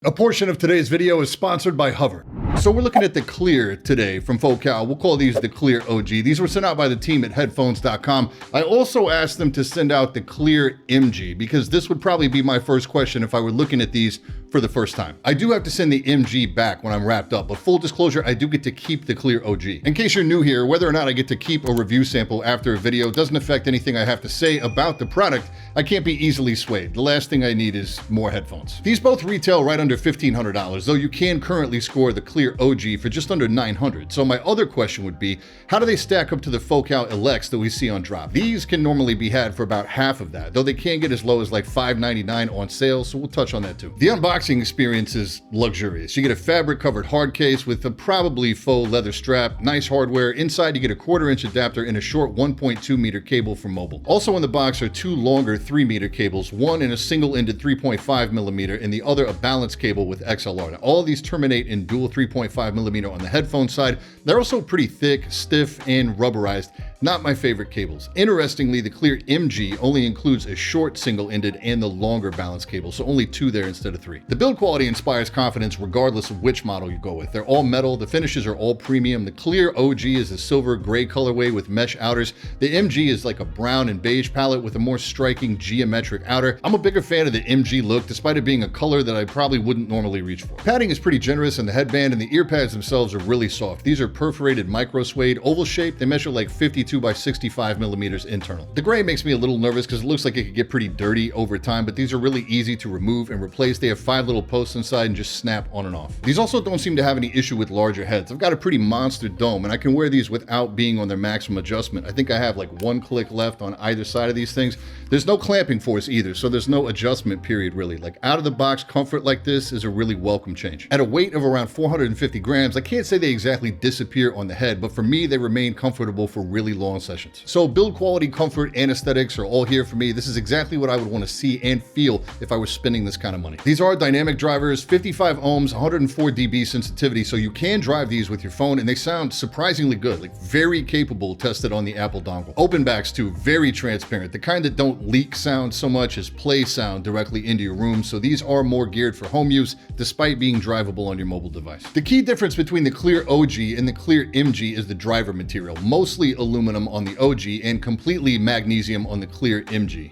A portion of today's video is sponsored by Hover. So we're looking at the Clear today from Focal. We'll call these the Clear OG. These were sent out by the team at headphones.com. I also asked them to send out the Clear MG because this would probably be my first question if I were looking at these for the first time. I do have to send the MG back when I'm wrapped up, but full disclosure, I do get to keep the Clear OG. In case you're new here, whether or not I get to keep a review sample after a video doesn't affect anything I have to say about the product. I can't be easily swayed. The last thing I need is more headphones. These both retail right under $1,500, though you can currently score the Clear OG for just under $900. So my other question would be, how do they stack up to the Focal Elex that we see on drop? These can normally be had for about half of that, though they can get as low as like $5.99 on sale, so we'll touch on that too. The unboxing experience is luxurious. You get a fabric-covered hard case with a probably faux leather strap, nice hardware. Inside you get a 1/4-inch adapter and a short 1.2 meter cable for mobile. Also in the box are two longer 3-meter cables, one in a single-ended 3.5 millimeter and the other a balanced cable with XLR. Now, all of these terminate in dual 3.5 millimeter on the headphone side. They're also pretty thick, stiff, and rubberized. Not my favorite cables. Interestingly, the Clear MG only includes a short single-ended and the longer balanced cable, so only two there instead of three. The build quality inspires confidence regardless of which model you go with. They're all metal, the finishes are all premium. The Clear OG is a silver gray colorway with mesh outers. The MG is like a brown and beige palette with a more striking geometric outer. I'm a bigger fan of the MG look, despite it being a color that I probably wouldn't normally reach for. Padding is pretty generous in the headband, and the ear pads themselves are really soft. These are perforated micro suede, oval shaped. They measure like 52 by 65 millimeters internal. The gray makes me a little nervous because it looks like it could get pretty dirty over time, but these are really easy to remove and replace. They have 5 little posts inside and just snap on and off. These also don't seem to have any issue with larger heads. I've got a pretty monster dome and I can wear these without being on their maximum adjustment. I think I have like 1 click left on either side of these things. There's no clamping force either, so there's no adjustment period really. Like out of the box comfort like this is a really welcome change. At a weight of around 450 grams, I can't say they exactly disappear on the head, but for me, they remain comfortable for really long sessions. So build quality, comfort, and aesthetics are all here for me. This is exactly what I would want to see and feel if I was spending this kind of money. These are dynamic drivers, 55 ohms, 104 dB sensitivity, so you can drive these with your phone and they sound surprisingly good, like very capable, tested on the Apple dongle. Open backs too, very transparent, the kind that don't leak sound so much as play sound directly into your room, so these are more geared for home use despite being drivable on your mobile device. The key difference between the Clear OG and the Clear MG is the driver material, mostly aluminum on the OG and completely magnesium on the Clear MG.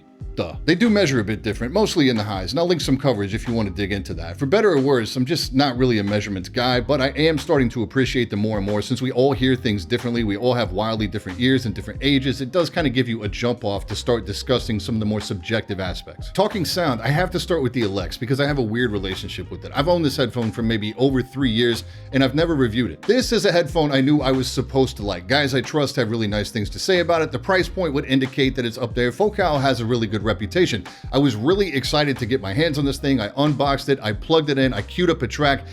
They do measure a bit different, mostly in the highs, and I'll link some coverage if you want to dig into that. For better or worse, I'm just not really a measurements guy, but I am starting to appreciate them more and more since we all hear things differently. We all have wildly different ears and different ages. It does kind of give you a jump off to start discussing some of the more subjective aspects. Talking sound, I have to start with the Elex because I have a weird relationship with it. I've owned this headphone for maybe over 3 years and I've never reviewed it. This is a headphone I knew I was supposed to like. Guys I trust have really nice things to say about it. The price point would indicate that it's up there. Focal has a really good reputation. I was really excited to get my hands on this thing. I unboxed it, I plugged it in, I queued up a track,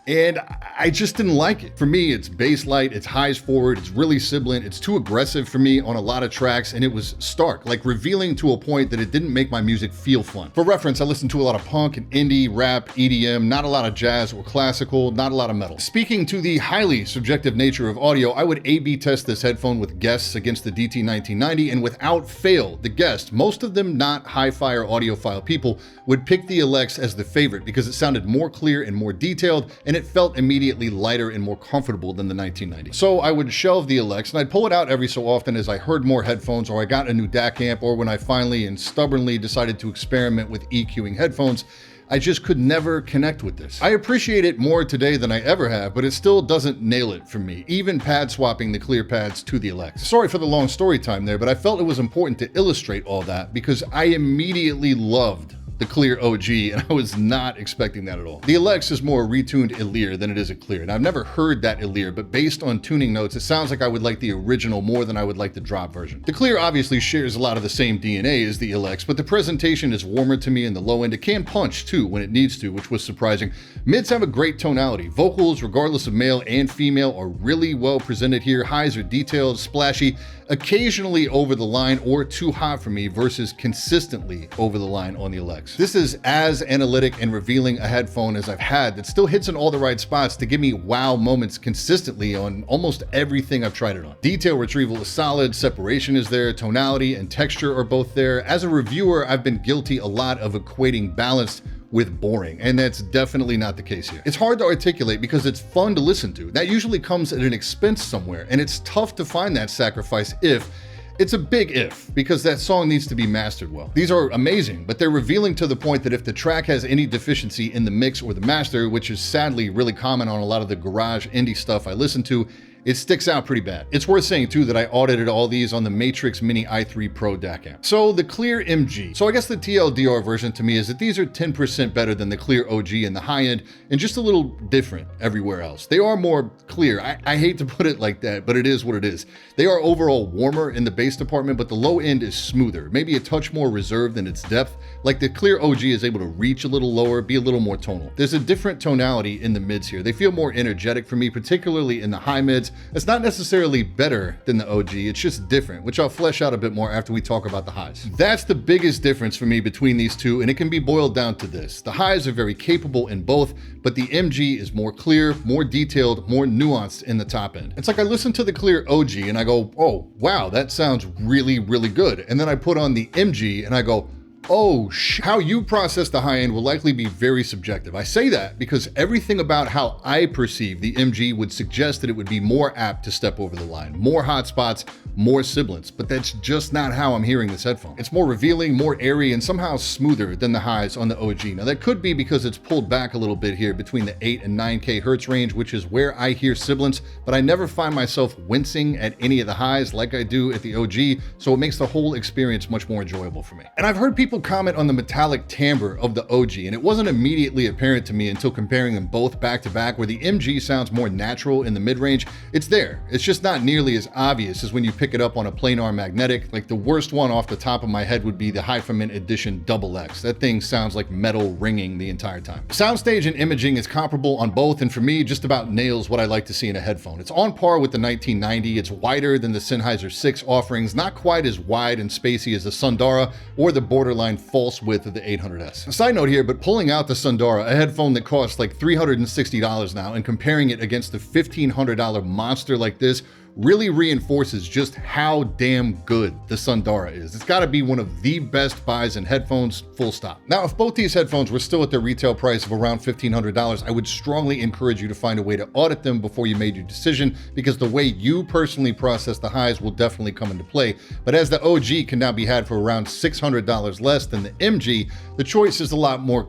and I just didn't like it. For me, it's bass light, it's highs forward, it's really sibilant, it's too aggressive for me on a lot of tracks, and it was stark, like revealing to a point that it didn't make my music feel fun. For reference, I listened to a lot of punk and indie, rap, EDM, not a lot of jazz or classical, not a lot of metal. Speaking to the highly subjective nature of audio, I would A/B test this headphone with guests against the DT1990, and without fail, the guests, most of them not hi-fi or audiophile people, would pick the Elex as the favorite because it sounded more clear and more detailed, and it felt immediately lighter and more comfortable than the 1990. So I would shelve the Elex and I'd pull it out every so often as I heard more headphones or I got a new DAC amp, or when I finally and stubbornly decided to experiment with EQing headphones. I just could never connect with this. I appreciate it more today than I ever have, but it still doesn't nail it for me, even pad swapping the Clear pads to the Elex. Sorry for the long story time there, but I felt it was important to illustrate all that because I immediately loved the Clear OG, and I was not expecting that at all. The Elex is more a retuned Illyr than it is a Clear, and I've never heard that Illyr, but based on tuning notes, it sounds like I would like the original more than I would like the drop version. The Clear obviously shares a lot of the same DNA as the Elex, but the presentation is warmer to me in the low end. It can punch too when it needs to, which was surprising. Mids have a great tonality. Vocals, regardless of male and female, are really well presented here. Highs are detailed, splashy, occasionally over the line or too hot for me versus consistently over the line on the Elex. This is as analytic and revealing a headphone as I've had that still hits in all the right spots to give me wow moments consistently on almost everything I've tried it on. Detail retrieval is solid, separation is there, tonality and texture are both there. As a reviewer, I've been guilty a lot of equating balanced with boring, and that's definitely not the case here. It's hard to articulate because it's fun to listen to. That usually comes at an expense somewhere, and it's tough to find that sacrifice if it's a big if, because that song needs to be mastered well. These are amazing, but they're revealing to the point that if the track has any deficiency in the mix or the master, which is sadly really common on a lot of the garage indie stuff I listen to, it sticks out pretty bad. It's worth saying too that I audited all these on the Matrix Mini i3 Pro DAC amp. So the Clear MG. So I guess the TLDR version to me is that these are 10% better than the Clear OG in the high end and just a little different everywhere else. They are more clear. I hate to put it like that, but it is what it is. They are overall warmer in the bass department, but the low end is smoother, maybe a touch more reserved in its depth. Like the Clear OG is able to reach a little lower, be a little more tonal. There's a different tonality in the mids here. They feel more energetic for me, particularly in the high mids. It's not necessarily better than the OG, it's just different, which I'll flesh out a bit more after we talk about the highs. That's the biggest difference for me between these two, and it can be boiled down to this. The highs are very capable in both, but the MG is more clear, more detailed, more nuanced in the top end. It's like I listen to the Clear OG and I go, oh, wow, that sounds really, really good. And then I put on the MG and I go, oh, how you process the high end will likely be very subjective. I say that because everything about how I perceive the MG would suggest that it would be more apt to step over the line, more hot spots, more sibilance, but that's just not how I'm hearing this headphone. It's more revealing, more airy, and somehow smoother than the highs on the OG. Now that could be because it's pulled back a little bit here between the 8 and 9K hertz range, which is where I hear sibilance, but I never find myself wincing at any of the highs like I do at the OG, so it makes the whole experience much more enjoyable for me. And I've heard people comment on the metallic timbre of the OG, and it wasn't immediately apparent to me until comparing them both back to back, where the MG sounds more natural in the mid-range. It's there. It's just not nearly as obvious as when you pick it up on a planar magnetic. Like the worst one off the top of my head would be the Hi-Fi-Mint Edition X. That thing sounds like metal ringing the entire time. Soundstage and imaging is comparable on both, and for me, just about nails what I like to see in a headphone. It's on par with the 1990. It's wider than the Sennheiser 6 offerings, not quite as wide and spacey as the Sundara or the borderline false width of the 800S. A side note here, but pulling out the Sundara, a headphone that costs like $360 now, and comparing it against the $1,500 monster like this really reinforces just how damn good the Sundara is. It's got to be one of the best buys in headphones, full stop. Now, if both these headphones were still at their retail price of around $1,500, I would strongly encourage you to find a way to audit them before you made your decision, because the way you personally process the highs will definitely come into play. But as the OG can now be had for around $600 less than the MG, the choice is a lot more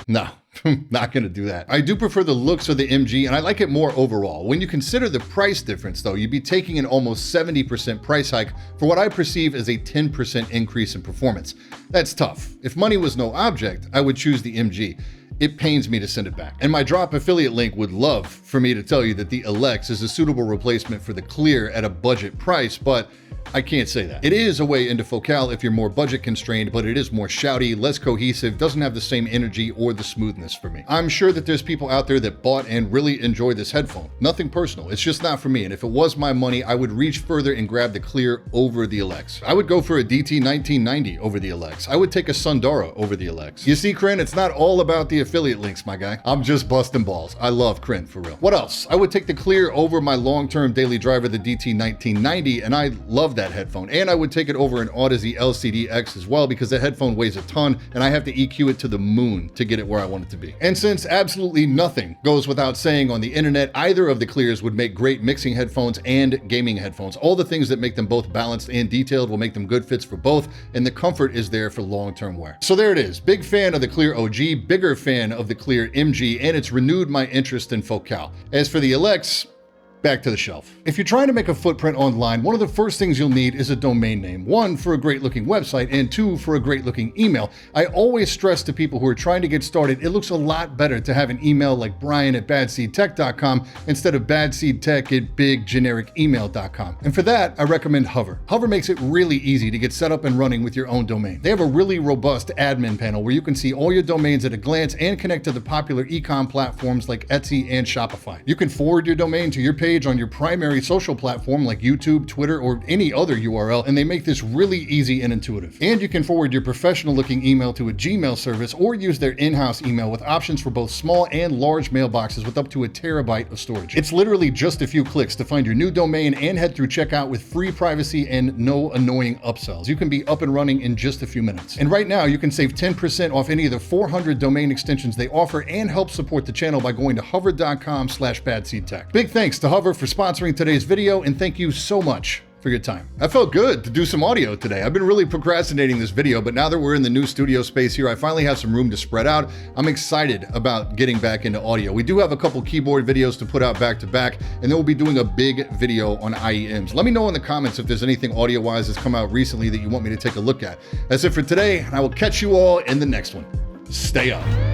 No, not gonna do that. I do prefer the looks of the MG, and I like it more overall. When you consider the price difference though, you'd be taking an almost 70% price hike for what I perceive as a 10% increase in performance. That's tough. If money was no object, I would choose the MG. It pains me to send it back. And my drop affiliate link would love for me to tell you that the Elex is a suitable replacement for the Clear at a budget price, but I can't say that. It is a way into Focal if you're more budget constrained, but it is more shouty, less cohesive, doesn't have the same energy or the smoothness for me. I'm sure that there's people out there that bought and really enjoy this headphone. Nothing personal, it's just not for me. And if it was my money, I would reach further and grab the Clear over the Elex. I would go for a DT 1990 over the Elex. I would take a Sundara over the Elex. You see, Kren, it's not all about the affiliate links, my guy. I'm just busting balls. I love Kren, for real. What else? I would take the Clear over my long-term daily driver, the DT 1990, and I love that headphone. And I would take it over an Audeze LCD-X as well, because the headphone weighs a ton and I have to EQ it to the moon to get it where I want it to be. And since absolutely nothing goes without saying on the internet, either of the Clears would make great mixing headphones and gaming headphones. All the things that make them both balanced and detailed will make them good fits for both, and the comfort is there for long-term wear. So there it is. Big fan of the Clear OG, bigger fan of the Clear MG, and it's renewed my interest in Focal. As for the Elex, back to the shelf. If you're trying to make a footprint online, one of the first things you'll need is a domain name. One, for a great looking website, and two, for a great looking email. I always stress to people who are trying to get started, it looks a lot better to have an email like brian@badseedtech.com instead of badseedtech@biggenericemail.com. And for that, I recommend Hover. Hover makes it really easy to get set up and running with your own domain. They have a really robust admin panel where you can see all your domains at a glance and connect to the popular e-com platforms like Etsy and Shopify. You can forward your domain to your page page on your primary social platform like YouTube, Twitter, or any other URL, and they make this really easy and intuitive. And you can forward your professional looking email to a Gmail service or use their in-house email with options for both small and large mailboxes with up to a terabyte of storage. It's literally just a few clicks to find your new domain and head through checkout with free privacy and no annoying upsells. You can be up and running in just a few minutes. And right now you can save 10% off any of the 400 domain extensions they offer and help support the channel by going to hover.com/badseedtech. Big thanks to Hover for sponsoring today's video, and thank you so much for your time. I felt good to do some audio today. I've been really procrastinating this video, but now that we're in the new studio space here, I finally have some room to spread out. I'm excited about getting back into audio. We do have a couple keyboard videos to put out back to back, and then we'll be doing a big video on IEMs. Let me know in the comments if there's anything audio-wise that's come out recently that you want me to take a look at. That's it for today, and I will catch you all in the next one. Stay up.